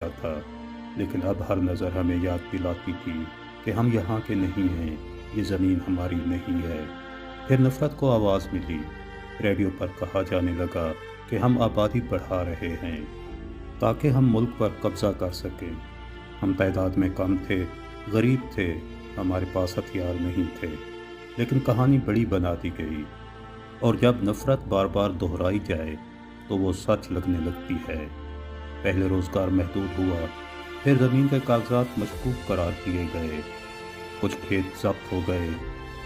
تھا، لیکن اب ہر نظر ہمیں یاد دلاتی تھی کہ ہم یہاں کے نہیں ہیں، یہ زمین ہماری نہیں ہے۔ پھر نفرت کو آواز ملی، ریڈیو پر کہا جانے لگا کہ ہم آبادی بڑھا رہے ہیں تاکہ ہم ملک پر قبضہ کر سکیں۔ ہم تعداد میں کم تھے، غریب تھے، ہمارے پاس ہتھیار نہیں تھے، لیکن کہانی بڑی بنا دی گئی، اور جب نفرت بار بار دہرائی جائے تو وہ سچ لگنے لگتی ہے۔ پہلے روزگار محدود ہوا، پھر زمین کے کاغذات مشکوک قرار دیے گئے، کچھ کھیت ضبط ہو گئے۔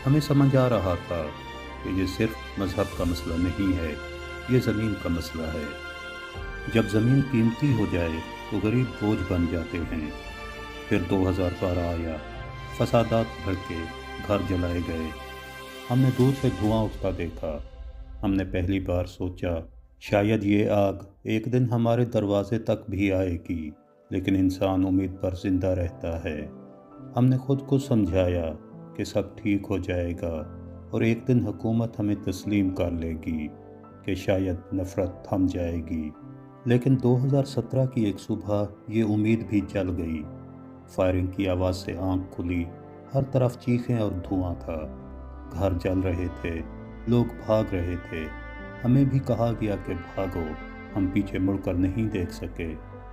ہمیں سمجھ آ رہا تھا کہ یہ صرف مذہب کا مسئلہ نہیں ہے، یہ زمین کا مسئلہ ہے۔ جب زمین قیمتی ہو جائے تو غریب بوجھ بن جاتے ہیں۔ پھر 2012 آیا، فسادات بھڑکے، گھر جلائے گئے۔ ہم نے دور سے دھواں اٹھتا دیکھا۔ ہم نے پہلی بار سوچا شاید یہ آگ ایک دن ہمارے دروازے تک بھی آئے گی، لیکن انسان امید پر زندہ رہتا ہے۔ ہم نے خود کو سمجھایا کہ سب ٹھیک ہو جائے گا، اور ایک دن حکومت ہمیں تسلیم کر لے گی کہ شاید نفرت تھم جائے گی۔ لیکن 2017 کی ایک صبح یہ امید بھی جل گئی۔ فائرنگ کی آواز سے آنکھ کھلی، ہر طرف چیخیں اور دھواں تھا، گھر جل رہے تھے، لوگ بھاگ رہے تھے۔ ہمیں بھی کہا گیا کہ بھاگو۔ ہم پیچھے مڑ کر نہیں دیکھ سکے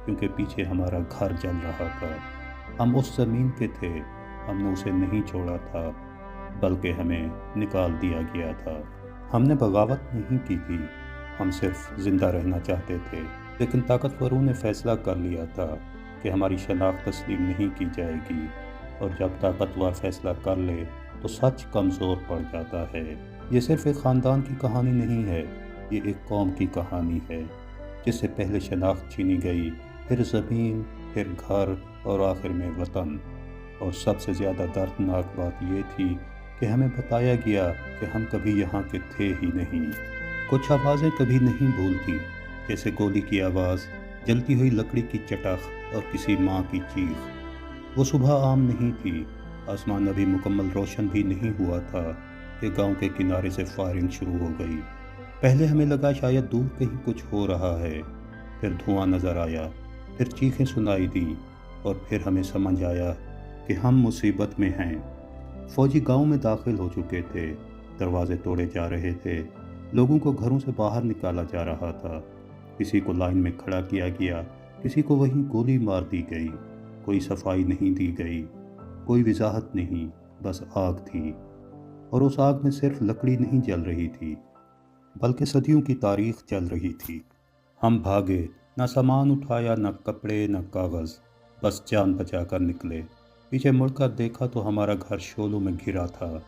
کیونکہ پیچھے ہمارا گھر جل رہا تھا۔ ہم اس زمین کے تھے، ہم نے اسے نہیں چھوڑا تھا، بلکہ ہمیں نکال دیا گیا تھا۔ ہم نے بغاوت نہیں کی تھی، ہم صرف زندہ رہنا چاہتے تھے، لیکن طاقتوروں نے فیصلہ کر لیا تھا کہ ہماری شناخت تسلیم نہیں کی جائے گی، اور جب طاقتور فیصلہ کر لے تو سچ کمزور پڑ جاتا ہے۔ یہ صرف ایک خاندان کی کہانی نہیں ہے، یہ ایک قوم کی کہانی ہے جس سے پہلے شناخت چھینی گئی، پھر زمین، پھر گھر، اور آخر میں وطن۔ اور سب سے زیادہ دردناک بات یہ تھی کہ ہمیں بتایا گیا کہ ہم کبھی یہاں کے تھے ہی نہیں۔ کچھ آوازیں کبھی نہیں بھولتی، جیسے گولی کی آواز، جلتی ہوئی لکڑی کی چٹخ، اور کسی ماں کی چیخ۔ وہ صبح عام نہیں تھی، آسمان ابھی مکمل روشن بھی نہیں ہوا تھا کہ گاؤں کے کنارے سے فائرنگ شروع ہو گئی۔ پہلے ہمیں لگا شاید دور کہیں کچھ ہو رہا ہے، پھر دھواں نظر آیا، پھر چیخیں سنائی دیں، اور پھر ہمیں سمجھ آیا کہ ہم مصیبت میں ہیں۔ فوجی گاؤں میں داخل ہو چکے تھے، دروازے توڑے جا رہے تھے، لوگوں کو گھروں سے باہر نکالا جا رہا تھا، کسی کو لائن میں کھڑا کیا گیا، کسی کو وہیں گولی مار دی گئی۔ کوئی صفائی نہیں دی گئی، کوئی وضاحت نہیں، بس آگ تھی، اور اس آگ میں صرف لکڑی نہیں جل رہی تھی بلکہ صدیوں کی تاریخ جل رہی تھی۔ ہم بھاگے، نہ سامان اٹھایا، نہ کپڑے، نہ کاغذ، بس جان بچا کر نکلے۔ پیچھے مڑ کر دیکھا تو ہمارا گھر شعلوں میں گھرا تھا،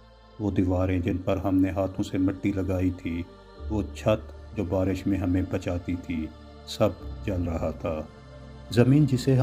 وہ دیواریں جن پر ہم نے ہاتھوں سے مٹی لگائی تھی، وہ چھت جو بارش میں ہمیں بچاتی تھی، سب جل رہا تھا۔ زمین جسے ہم